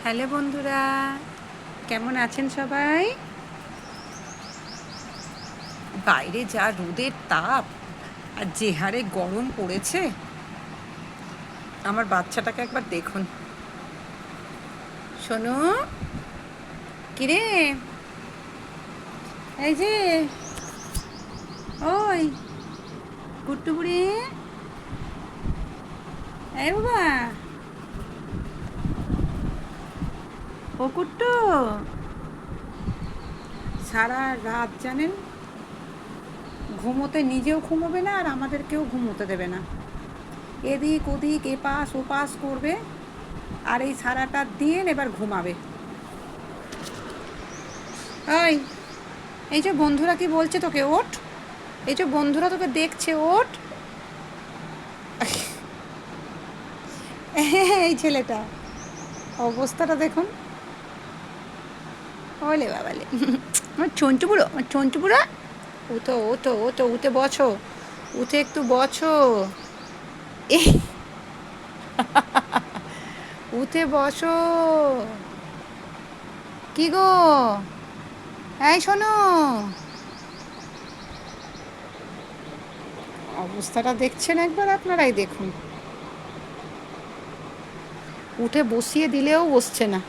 Hello বন্ধুরা, কেমন আছেন সবাই? বাইরে যা রোদের তাপ আর যে হারে গরম পড়েছে, আমার বাচ্চাটাকে একবার দেখুন। শোনো, কিরে, এই যে, ওই গুট্টু বুড়ি, এই বাবা, ও কুট্টু, সারা রাত জানেন ঘুমোতে নিজেও ঘুমোবে না আর আমাদেরকেও ঘুমোতে দেবে না। এদিক ওদিক এপাশ ওপাশ করবে আর এই সারাটা দিন এবার ঘুমাবে। ওই, এই যে বন্ধুরা কি বলছে তোকে, ওঠ। এই যে বন্ধুরা তোকে দেখছে, ওঠ। এই ছেলেটা অবস্থাটা দেখুন। ওলে বাবালে, আমার চঞ্চু বুড়ো, আমার চঞ্চু বুড়ো, উঠো ওঠো ওঠো, উঠে বছো, উঠে একটু বছো। এই, উঠে বসো। কি গো, এই শোনো, অবস্থাটা দেখছেন একবার, আপনারাই দেখুন। উঠে বসিয়ে দিলেও বসছে না,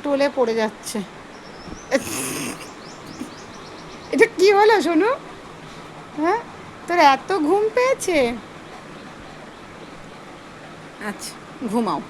টলে পড়ে যাচ্ছে। এটা কি হলো শোনো? হ্যাঁ, তোর এত ঘুম পেয়েছে? আচ্ছা, ঘুমাও।